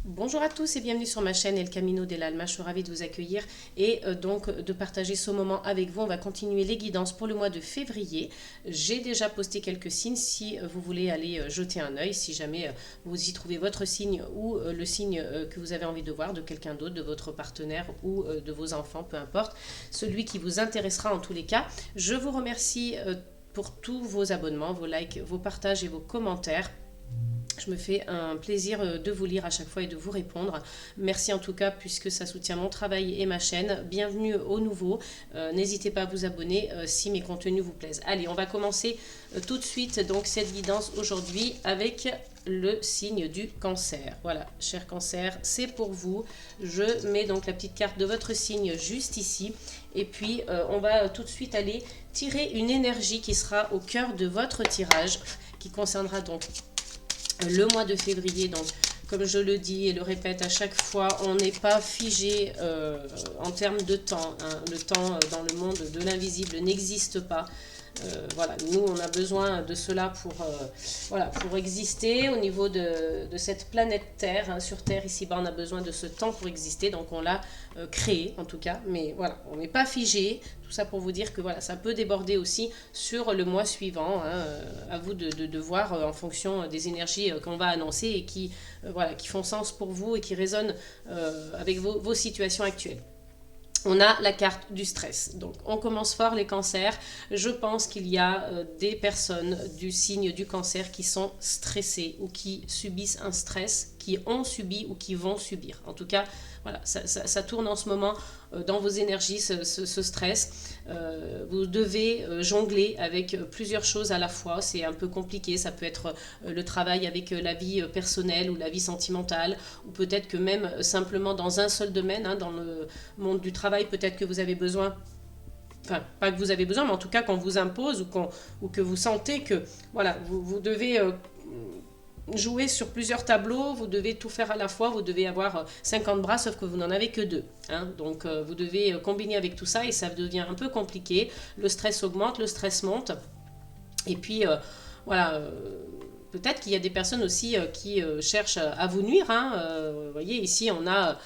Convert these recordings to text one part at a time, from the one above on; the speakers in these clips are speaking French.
Bonjour à tous et bienvenue sur ma chaîne El Camino del Alma. Je suis ravie de vous accueillir et donc de partager ce moment avec vous. On va continuer les guidances pour le mois de février. J'ai déjà posté quelques signes si vous voulez aller jeter un œil, si jamais vous y trouvez votre signe ou le signe que vous avez envie de voir de quelqu'un d'autre, de votre partenaire ou de vos enfants, peu importe, celui qui vous intéressera en tous les cas. Je vous remercie pour tous vos abonnements, vos likes, vos partages et vos commentaires. Je me fais un plaisir de vous lire à chaque fois et de vous répondre. Merci en tout cas puisque ça soutient mon travail et ma chaîne. Bienvenue aux nouveaux. N'hésitez pas à vous abonner si mes contenus vous plaisent. Allez, on va commencer tout de suite donc cette guidance aujourd'hui avec le signe du cancer. Voilà, cher cancer, c'est pour vous. Je mets donc la petite carte de votre signe juste ici. Et puis, on va tout de suite aller tirer une énergie qui sera au cœur de votre tirage, qui concernera donc le mois de février. Donc comme je le dis et le répète à chaque fois, on n'est pas figé en termes de temps, hein. Le temps dans le monde de l'invisible n'existe pas. Voilà, nous on a besoin de cela voilà, pour exister au niveau de cette planète Terre, hein. Sur Terre ici-bas on a besoin de ce temps pour exister, donc on l'a créé en tout cas, mais voilà, on n'est pas figé. Tout ça pour vous dire que voilà, ça peut déborder aussi sur le mois suivant, hein. À vous de voir en fonction des énergies qu'on va annoncer et qui, voilà, qui font sens pour vous et qui résonnent avec vos situations actuelles. On a la carte du stress. Donc, on commence fort les cancers. Je pense qu'il y a des personnes du signe du cancer qui sont stressées ou qui subissent un stress, qui ont subi ou qui vont subir. En tout cas, voilà, ça tourne en ce moment dans vos énergies, ce stress. Vous devez jongler avec plusieurs choses à la fois. C'est un peu compliqué. Ça peut être le travail avec la vie personnelle ou la vie sentimentale, ou peut-être que même simplement dans un seul domaine, hein, dans le monde du travail, peut-être que vous avez besoin, enfin pas que vous avez besoin, mais en tout cas qu'on vous impose ou que vous sentez que voilà, vous devez jouer sur plusieurs tableaux, vous devez tout faire à la fois, vous devez avoir 50 bras sauf que vous n'en avez que deux, hein. Donc vous devez combiner avec tout ça et ça devient un peu compliqué. Le stress augmente, le stress monte et puis voilà. Peut-être qu'il y a des personnes aussi qui cherchent à vous nuire, hein. Vous voyez, ici on a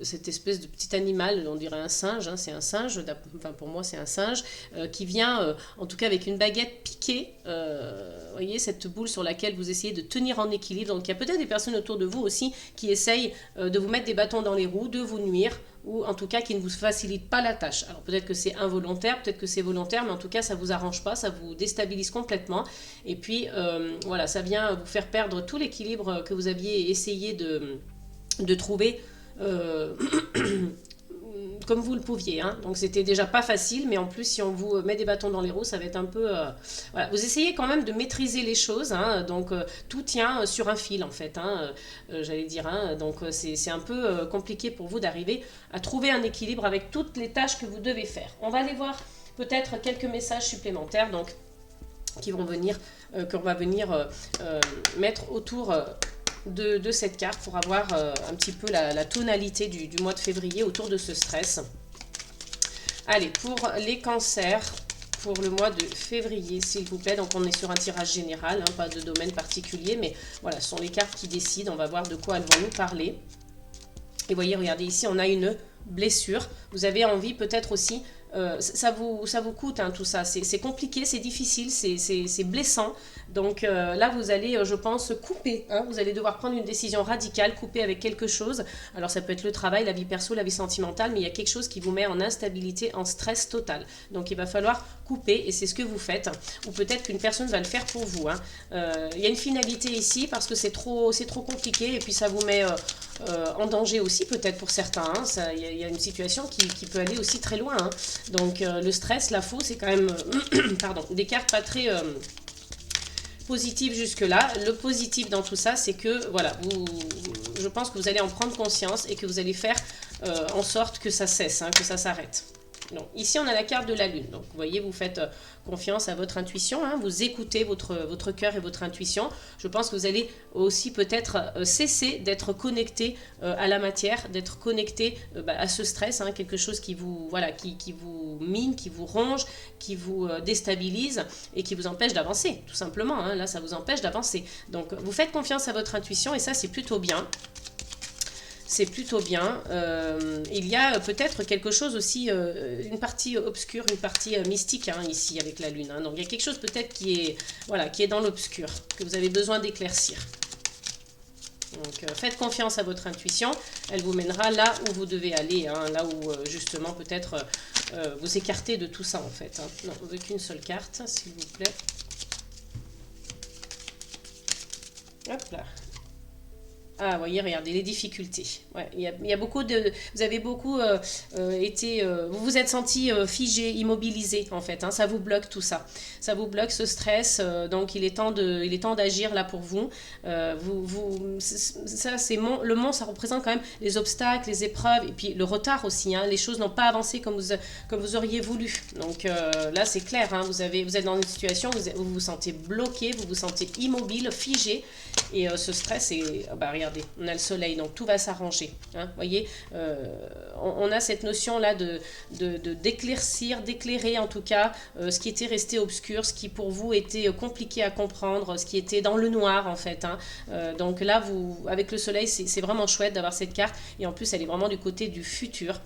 cette espèce de petit animal, on dirait un singe, hein, c'est un singe, enfin pour moi c'est un singe, qui vient en tout cas avec une baguette piquée, vous voyez cette boule sur laquelle vous essayez de tenir en équilibre. Donc il y a peut-être des personnes autour de vous aussi qui essayent de vous mettre des bâtons dans les roues, de vous nuire, ou en tout cas qui ne vous facilite pas la tâche. Alors peut-être que c'est involontaire, peut-être que c'est volontaire, mais en tout cas ça vous arrange pas, ça vous déstabilise complètement. Et puis voilà, ça vient vous faire perdre tout l'équilibre que vous aviez essayé de trouver comme vous le pouviez, hein. Donc c'était déjà pas facile, mais en plus si on vous met des bâtons dans les roues, ça va être un peu... voilà. Vous essayez quand même de maîtriser les choses, hein. Donc tout tient sur un fil en fait, hein. J'allais dire, hein. Donc c'est un peu compliqué pour vous d'arriver à trouver un équilibre avec toutes les tâches que vous devez faire. On va aller voir peut-être quelques messages supplémentaires donc, qui vont venir, qu'on va venir mettre autour... De cette carte pour avoir un petit peu la tonalité du mois de février autour de ce stress. Allez, pour les cancers, pour le mois de février, s'il vous plaît. Donc on est sur un tirage général, hein, pas de domaine particulier, mais voilà, ce sont les cartes qui décident. On va voir de quoi elles vont nous parler. Et voyez, regardez, ici on a une blessure. Vous avez envie peut-être aussi... ça vous coûte, hein, tout ça, c'est compliqué, c'est difficile, c'est blessant. Donc là vous allez, je pense, couper, hein. Vous allez devoir prendre une décision radicale, couper avec quelque chose. Alors ça peut être le travail, la vie perso, la vie sentimentale, mais il y a quelque chose qui vous met en instabilité, en stress total. Donc il va falloir couper et c'est ce que vous faites. Ou peut-être qu'une personne va le faire pour vous, hein. Il y a une finalité ici parce que c'est trop compliqué et puis ça vous met en danger aussi peut-être pour certains, hein. Il y a une situation qui peut aller aussi très loin, hein. Donc le stress, la faux, c'est quand même pardon, des cartes pas très positives jusque-là. Le positif dans tout ça, c'est que voilà, je pense que vous allez en prendre conscience et que vous allez faire en sorte que ça cesse, hein, que ça s'arrête. Donc, ici, on a la carte de la Lune. Donc, vous voyez, vous faites confiance à votre intuition, hein, vous écoutez votre cœur et votre intuition. Je pense que vous allez aussi peut-être cesser d'être connecté à la matière, d'être connecté à ce stress, hein, quelque chose qui vous, voilà, qui vous mine, qui vous ronge, qui vous déstabilise et qui vous empêche d'avancer, tout simplement. Hein. Là, ça vous empêche d'avancer. Donc, vous faites confiance à votre intuition et ça, c'est plutôt bien. c'est plutôt bien. Il y a peut-être quelque chose aussi, une partie obscure, une partie mystique hein, ici avec la lune. Hein. Donc il y a quelque chose peut-être qui est, voilà, qui est dans l'obscur, que vous avez besoin d'éclaircir. Donc faites confiance à votre intuition, elle vous mènera là où vous devez aller, hein, là où justement peut-être vous écartez de tout ça en fait. Hein. Non, on veut qu'une seule carte, s'il vous plaît. Hop là. Ah, vous voyez, regardez, les difficultés. Ouais, il y a beaucoup de... Vous avez beaucoup été... vous vous êtes senti figé, immobilisé, en fait. Hein, ça vous bloque tout ça. Ça vous bloque ce stress. Donc, il est temps d'agir là pour vous. Ça, c'est le mont, ça représente quand même les obstacles, les épreuves, et puis le retard aussi. Hein, les choses n'ont pas avancé comme vous auriez voulu. Donc, là, c'est clair. Hein, vous êtes dans une situation où vous vous sentez bloqué, vous vous sentez immobile, figé. Et ce stress, bah, regardez, on a le soleil, donc tout va s'arranger. Hein, voyez, on a cette notion-là d'éclaircir, d'éclairer en tout cas ce qui était resté obscur, ce qui pour vous était compliqué à comprendre, ce qui était dans le noir en fait. Hein. Donc là, avec le soleil, c'est vraiment chouette d'avoir cette carte. Et en plus, elle est vraiment du côté du futur.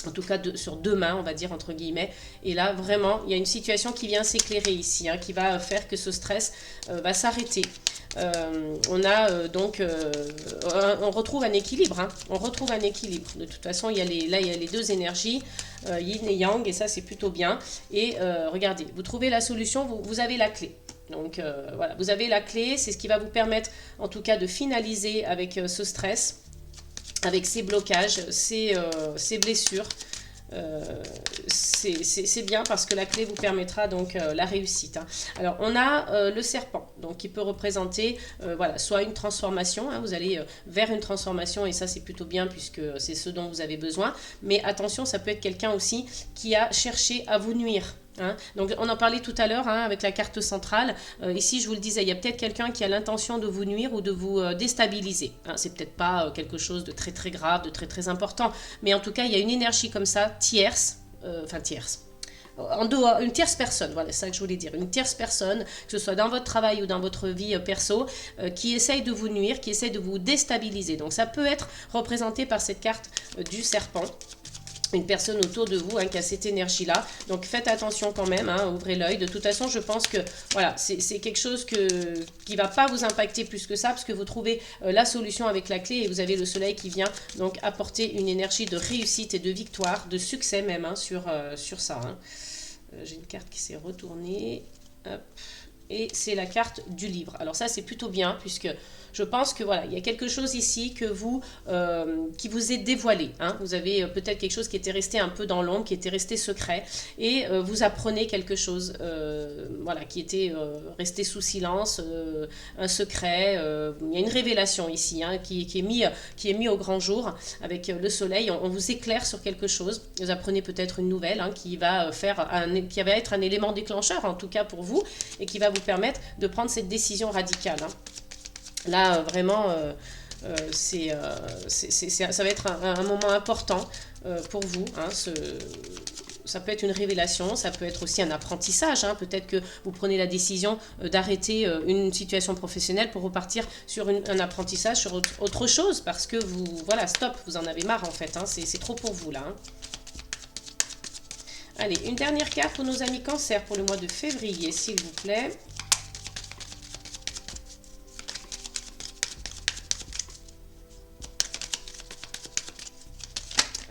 En tout cas sur demain, on va dire entre guillemets. Et là, vraiment, il y a une situation qui vient s'éclairer ici, hein, qui va faire que ce stress va s'arrêter. On a donc, on retrouve un équilibre. Hein, on retrouve un équilibre. De toute façon, il y a les deux énergies, yin et yang, et ça, c'est plutôt bien. Et regardez, vous trouvez la solution, vous avez la clé. Donc voilà, vous avez la clé, c'est ce qui va vous permettre, en tout cas, de finaliser avec ce stress, avec ces blocages, ces blessures. C'est bien parce que la clé vous permettra donc la réussite. Hein. Alors on a le serpent, donc qui peut représenter voilà, soit une transformation, hein, vous allez vers une transformation et ça c'est plutôt bien puisque c'est ce dont vous avez besoin, mais attention, ça peut être quelqu'un aussi qui a cherché à vous nuire. Hein. Donc on en parlait tout à l'heure hein, avec la carte centrale. Ici je vous le disais, il y a peut-être quelqu'un qui a l'intention de vous nuire ou de vous déstabiliser. Hein. C'est peut-être pas quelque chose de très très grave, de très très important, mais en tout cas il y a une énergie comme ça, tierce, en dehors, une tierce personne, voilà, c'est ça que je voulais dire, une tierce personne, que ce soit dans votre travail ou dans votre vie perso, qui essaye de vous nuire, qui essaye de vous déstabiliser. Donc ça peut être représenté par cette carte du serpent. Une personne autour de vous hein, qui a cette énergie-là. Donc faites attention quand même, hein, ouvrez l'œil. De toute façon, je pense que voilà, c'est quelque chose qui ne va pas vous impacter plus que ça, parce que vous trouvez la solution avec la clé et vous avez le soleil qui vient donc apporter une énergie de réussite et de victoire, de succès même hein, sur ça. Hein. J'ai une carte qui s'est retournée. Hop. Et c'est la carte du livre. Alors ça, c'est plutôt bien, puisque je pense que voilà, il y a quelque chose ici qui vous est dévoilé. Hein. Vous avez peut-être quelque chose qui était resté un peu dans l'ombre, qui était resté secret, et vous apprenez quelque chose voilà, qui était resté sous silence, un secret. Il y a une révélation ici hein, qui est mis au grand jour avec le soleil. On vous éclaire sur quelque chose. Vous apprenez peut-être une nouvelle hein, qui va être un élément déclencheur, en tout cas pour vous, et qui va vous permettre de prendre cette décision radicale. Hein. Là, vraiment, ça va être un moment important pour vous. Hein, ça peut être une révélation, ça peut être aussi un apprentissage. Hein. Peut-être que vous prenez la décision d'arrêter une situation professionnelle pour repartir sur un apprentissage, sur autre chose, parce que voilà, stop, vous en avez marre en fait. Hein. C'est trop pour vous là. Hein. Allez, une dernière carte pour nos amis Cancer pour le mois de février, s'il vous plaît.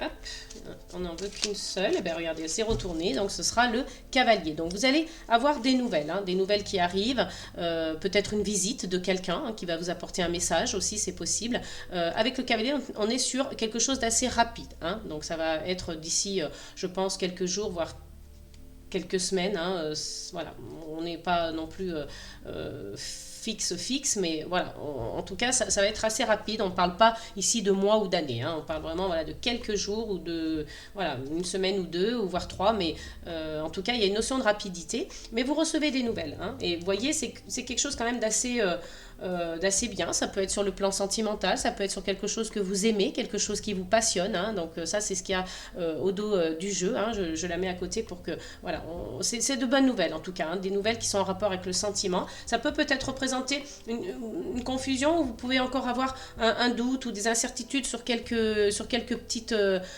Hop, on n'en veut qu'une seule. Et bien regardez, elle s'est retournée, donc ce sera le cavalier. Donc vous allez avoir des nouvelles, hein, des nouvelles qui arrivent, peut-être une visite de quelqu'un hein, qui va vous apporter un message aussi, c'est possible. Avec le cavalier, on est sur quelque chose d'assez rapide. Hein, donc ça va être d'ici, je pense, quelques jours, voire quelques semaines. Hein, voilà, on n'est pas non plus fixe, mais voilà, en tout cas, ça va être assez rapide. On ne parle pas ici de mois ou d'années. Hein, on parle vraiment voilà, de quelques jours ou de voilà, une semaine ou deux, ou voire trois. Mais en tout cas, il y a une notion de rapidité. Mais vous recevez des nouvelles. Hein, et vous voyez, c'est quelque chose quand même d'assez d'assez bien. Ça peut être sur le plan sentimental, ça peut être sur quelque chose que vous aimez, quelque chose qui vous passionne, hein. Donc ça c'est ce qu'il y a au dos du jeu, hein. Je la mets à côté pour que, voilà, c'est de bonnes nouvelles en tout cas, hein, des nouvelles qui sont en rapport avec le sentiment. Ça peut peut-être représenter une confusion où vous pouvez encore avoir un doute ou des incertitudes sur quelques petites,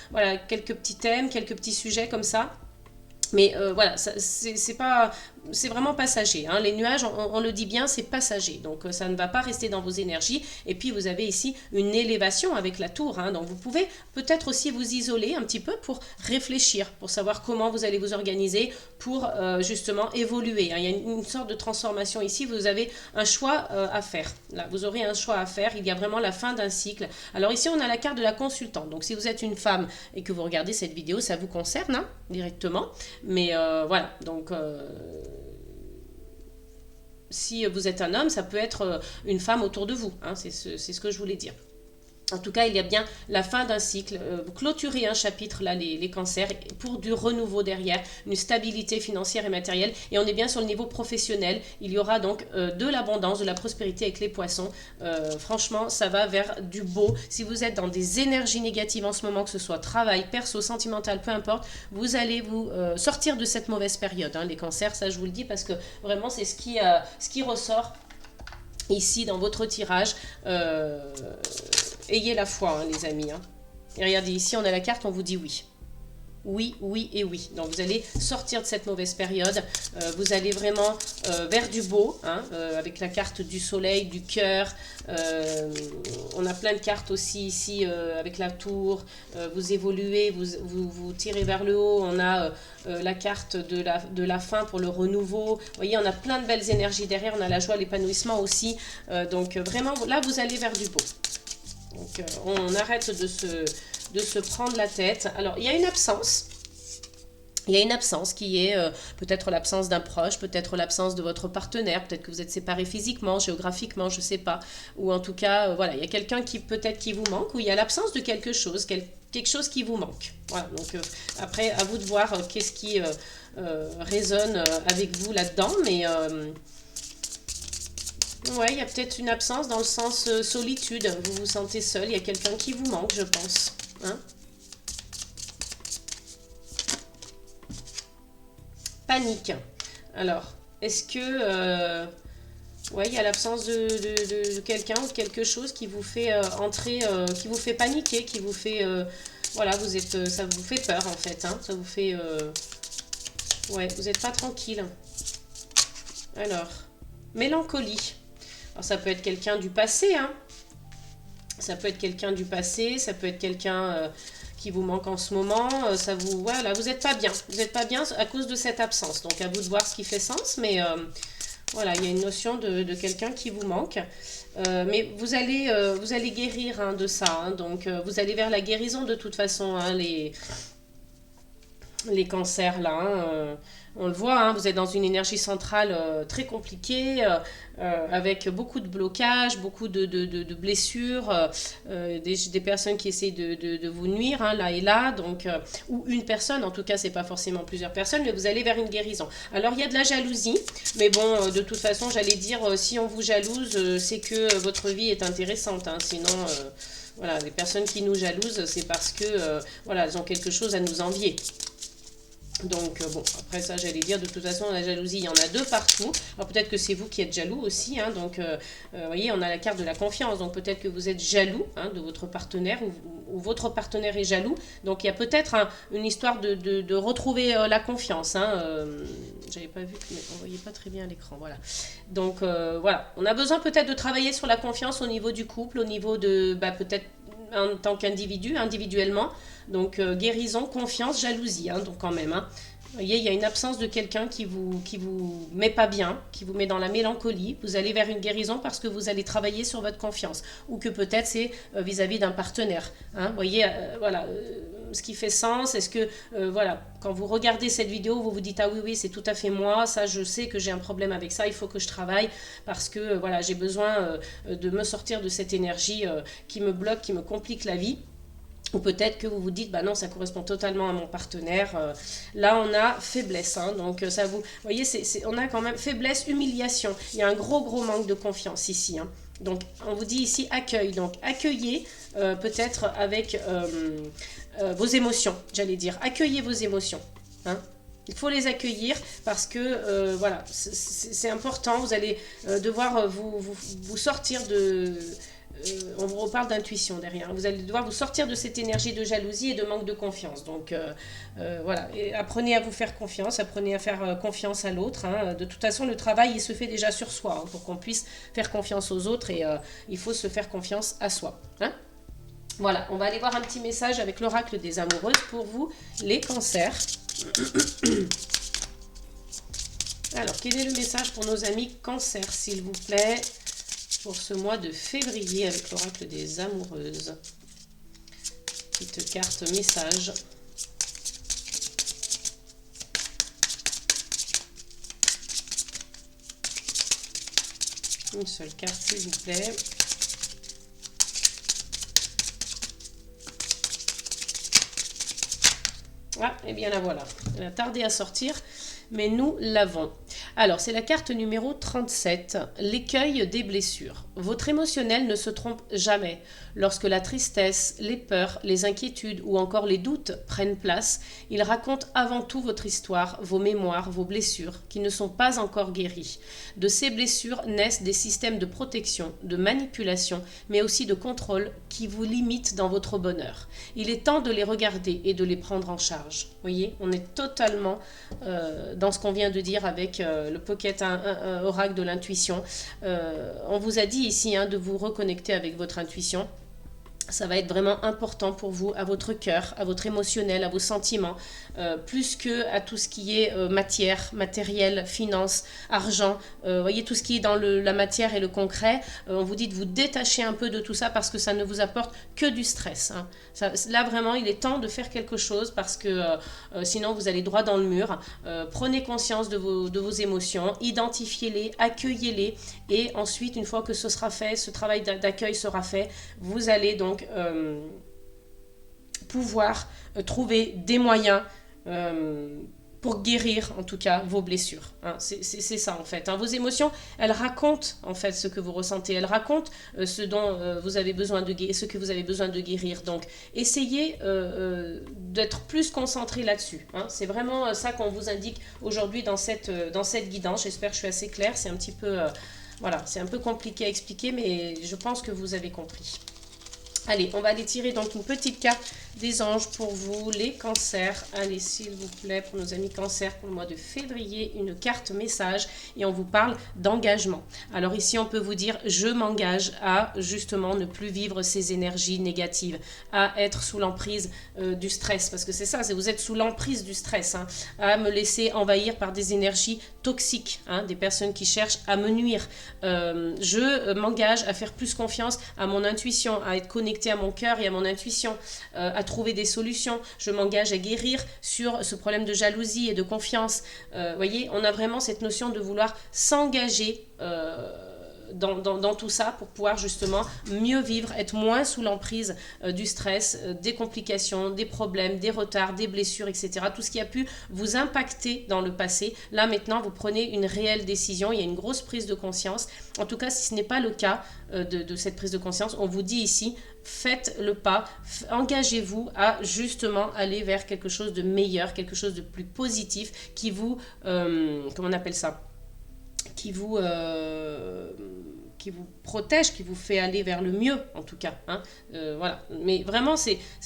voilà, quelques petits thèmes, quelques petits sujets comme ça. Mais voilà, c'est vraiment passager, hein. Les nuages, on le dit bien, c'est passager. Donc ça ne va pas rester dans vos énergies. Et puis vous avez ici une élévation avec la tour, hein. Donc vous pouvez peut-être aussi vous isoler un petit peu pour réfléchir, pour savoir comment vous allez vous organiser pour justement évoluer, hein. Il y a une sorte de transformation ici. Vous avez un choix à faire. Là, vous aurez un choix à faire. Il y a vraiment la fin d'un cycle. Alors ici, on a la carte de la consultante. Donc si vous êtes une femme et que vous regardez cette vidéo, ça vous concerne, hein, directement. Mais voilà, donc si vous êtes un homme, ça peut être une femme autour de vous, hein, c'est ce que je voulais dire. En tout cas, il y a bien la fin d'un cycle. Vous clôturez un chapitre, là, les cancers, pour du renouveau derrière, une stabilité financière et matérielle. Et on est bien sur le niveau professionnel. Il y aura donc de l'abondance, de la prospérité avec les poissons. Franchement, ça va vers du beau. Si vous êtes dans des énergies négatives en ce moment, que ce soit travail, perso, sentimental, peu importe, vous allez vous sortir de cette mauvaise période, hein, les cancers, ça je vous le dis, parce que vraiment, c'est ce qui ressort ici dans votre tirage. Ayez la foi, hein, les amis, hein. Et regardez, ici, on a la carte, on vous dit oui. Oui, oui et oui. Donc, vous allez sortir de cette mauvaise période. Vous allez vraiment vers du beau, hein, avec la carte du soleil, du cœur. On a plein de cartes aussi ici avec la tour. Vous évoluez, vous tirez vers le haut. On a la carte de la fin pour le renouveau. Vous voyez, on a plein de belles énergies derrière. On a la joie, l'épanouissement aussi. Donc, vraiment, là, vous allez vers du beau. Donc, on arrête de se prendre la tête. Alors, il y a une absence. Il y a une absence qui est peut-être l'absence d'un proche, peut-être l'absence de votre partenaire, peut-être que vous êtes séparés physiquement, géographiquement, je ne sais pas. Ou en tout cas, voilà, il y a quelqu'un qui peut-être qui vous manque, ou il y a l'absence de quelque chose qui vous manque. Voilà, donc après, à vous de voir qu'est-ce qui résonne avec vous là-dedans, mais... ouais, il y a peut-être une absence dans le sens solitude. Vous vous sentez seul, il y a quelqu'un qui vous manque, je pense. Hein? Panique. Alors, est-ce que... ouais, il y a l'absence de quelqu'un ou de quelque chose qui vous fait entrer, qui vous fait paniquer, qui vous fait... voilà, ça vous fait peur en fait. Hein? Ça vous fait... ouais, vous n'êtes pas tranquille. Alors, mélancolie. Alors ça peut être quelqu'un du passé, hein. Ça peut être quelqu'un du passé, ça peut être quelqu'un qui vous manque en ce moment. Voilà, vous n'êtes pas bien. Vous n'êtes pas bien à cause de cette absence. Donc à vous de voir ce qui fait sens, mais voilà, il y a une notion de quelqu'un qui vous manque. Mais vous allez guérir, hein, de ça. Hein. Donc vous allez vers la guérison de toute façon, hein, les cancers là, hein, on le voit, hein, vous êtes dans une énergie centrale très compliquée, avec beaucoup de blocages, beaucoup de blessures, des personnes qui essayent de vous nuire, hein, là et là, donc, ou une personne, en tout cas c'est pas forcément plusieurs personnes, mais vous allez vers une guérison. Alors il y a de la jalousie, mais bon, de toute façon j'allais dire, si on vous jalouse, c'est que votre vie est intéressante, hein, sinon... voilà, les personnes qui nous jalousent, c'est parce que voilà, elles ont quelque chose à nous envier. Donc bon, après ça j'allais dire, de toute façon la jalousie il y en a deux partout. Alors peut-être que c'est vous qui êtes jaloux aussi, hein, donc vous voyez on a la carte de la confiance, donc peut-être que vous êtes jaloux, hein, de votre partenaire ou votre partenaire est jaloux. Donc il y a peut-être une histoire de retrouver la confiance, hein, j'avais pas vu, mais on voyait pas très bien à l'écran, voilà. Donc voilà, on a besoin peut-être de travailler sur la confiance au niveau du couple, au niveau de peut-être en tant qu'individu, individuellement. Donc guérison, confiance, jalousie, hein, donc quand même. Hein. Vous voyez, il y a une absence de quelqu'un qui vous met pas bien, qui vous met dans la mélancolie. Vous allez vers une guérison parce que vous allez travailler sur votre confiance. Ou que peut-être c'est vis-à-vis d'un partenaire. Hein. Vous voyez, voilà, ce qui fait sens. Est-ce que, voilà, quand vous regardez cette vidéo, vous vous dites, ah oui, oui, c'est tout à fait moi. Ça, je sais que j'ai un problème avec ça. Il faut que je travaille parce que, voilà, j'ai besoin de me sortir de cette énergie qui me bloque, qui me complique la vie. Ou peut-être que vous vous dites, bah non, ça correspond totalement à mon partenaire. Là, on a faiblesse. Hein, donc, ça vous voyez, on a quand même faiblesse, humiliation. Il y a un gros, gros manque de confiance ici. Hein. Donc, on vous dit ici accueil. Donc, accueillez peut-être avec vos émotions, j'allais dire. Accueillez vos émotions. Hein. Il faut les accueillir parce que, voilà, c'est important. Vous allez devoir vous sortir de... on vous reparle d'intuition derrière. Vous allez devoir vous sortir de cette énergie de jalousie et de manque de confiance. Donc voilà, et apprenez à vous faire confiance, apprenez à faire confiance à l'autre. Hein. De toute façon, le travail, il se fait déjà sur soi hein, pour qu'on puisse faire confiance aux autres et il faut se faire confiance à soi. Hein. Voilà, on va aller voir un petit message avec l'oracle des amoureuses pour vous, les cancers. Alors, quel est le message pour nos amis cancers, s'il vous plaît, pour ce mois de février avec l'oracle des amoureuses? Petite carte message. Une seule carte, s'il vous plaît. Ah, et bien la voilà. Elle a tardé à sortir, mais nous l'avons. Alors, c'est la carte numéro 37, l'écueil des blessures. Votre émotionnel ne se trompe jamais. Lorsque la tristesse, les peurs, les inquiétudes ou encore les doutes prennent place, il raconte avant tout votre histoire, vos mémoires, vos blessures, qui ne sont pas encore guéries. De ces blessures naissent des systèmes de protection, de manipulation, mais aussi de contrôle qui vous limitent dans votre bonheur. Il est temps de les regarder et de les prendre en charge. Vous voyez, on est totalement dans ce qu'on vient de dire avec le Pocket oracle de l'intuition. On vous a dit ici hein, de vous reconnecter avec votre intuition. Ça va être vraiment important pour vous, à votre cœur, à votre émotionnel, à vos sentiments, plus que à tout ce qui est matière, matériel, finance, argent. Voyez, tout ce qui est dans la matière et le concret, on vous dit de vous détacher un peu de tout ça parce que ça ne vous apporte que du stress. Hein. Là, vraiment, il est temps de faire quelque chose parce que sinon, vous allez droit dans le mur. Prenez conscience de vos émotions, identifiez-les, accueillez-les et ensuite, une fois que ce sera fait, ce travail d'accueil sera fait, vous allez donc pouvoir trouver des moyens pour guérir en tout cas vos blessures. Hein. C'est ça en fait. Hein. Vos émotions, elles racontent en fait ce que vous ressentez. Elles racontent ce dont vous avez besoin de guérir, ce que vous avez besoin de guérir. Donc essayez d'être plus concentré là-dessus. Hein. C'est vraiment ça qu'on vous indique aujourd'hui dans cette guidance. J'espère que je suis assez claire. C'est un petit peu voilà, c'est un peu compliqué à expliquer, mais je pense que vous avez compris. Allez, on va aller tirer donc une petite carte des anges pour vous, les cancers. Allez, s'il vous plaît, pour nos amis cancers, pour le mois de février, une carte message. Et on vous parle d'engagement. Alors ici, on peut vous dire, je m'engage à justement ne plus vivre ces énergies négatives, à être sous l'emprise du stress. Parce que c'est ça, vous êtes sous l'emprise du stress. Hein, à me laisser envahir par des énergies toxiques, hein, des personnes qui cherchent à me nuire. Je m'engage à faire plus confiance à mon intuition, à être connecté à mon cœur et à mon intuition, à trouver des solutions. Je m'engage à guérir sur ce problème de jalousie et de confiance. Voyez, on a vraiment cette notion de vouloir s'engager dans tout ça pour pouvoir justement mieux vivre, être moins sous l'emprise du stress, des complications, des problèmes, des retards, des blessures, etc. Tout ce qui a pu vous impacter dans le passé. Là maintenant, vous prenez une réelle décision, il y a une grosse prise de conscience. En tout cas, si ce n'est pas le cas de cette prise de conscience, on vous dit ici, faites le pas, engagez-vous à justement aller vers quelque chose de meilleur, quelque chose de plus positif qui vous, comment on appelle ça, qui vous protège, qui vous fait aller vers le mieux en tout cas. Hein. Voilà. Mais vraiment,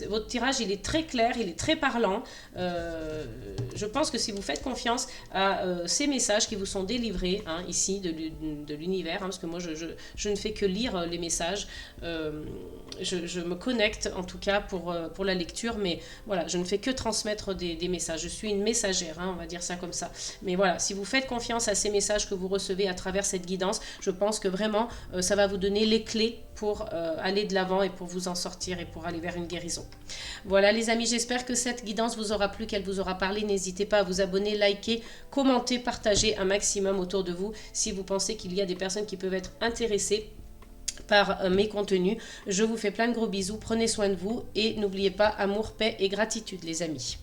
votre tirage, il est très clair, il est très parlant. Je pense que si vous faites confiance à ces messages qui vous sont délivrés hein, ici de l'univers, hein, parce que moi je ne fais que lire les messages, je me connecte en tout cas pour la lecture, mais voilà, je ne fais que transmettre des messages. Je suis une messagère, hein, on va dire ça comme ça. Mais voilà, si vous faites confiance à ces messages que vous recevez à travers cette guidance, je pense que vraiment ça va vous donner les clés pour aller de l'avant et pour vous en sortir et pour aller vers une guérison. Voilà les amis, j'espère que cette guidance vous aura plu, qu'elle vous aura parlé. N'hésitez pas à vous abonner, liker, commenter, partager un maximum autour de vous si vous pensez qu'il y a des personnes qui peuvent être intéressées par mes contenus. Je vous fais plein de gros bisous, prenez soin de vous et n'oubliez pas amour, paix et gratitude les amis.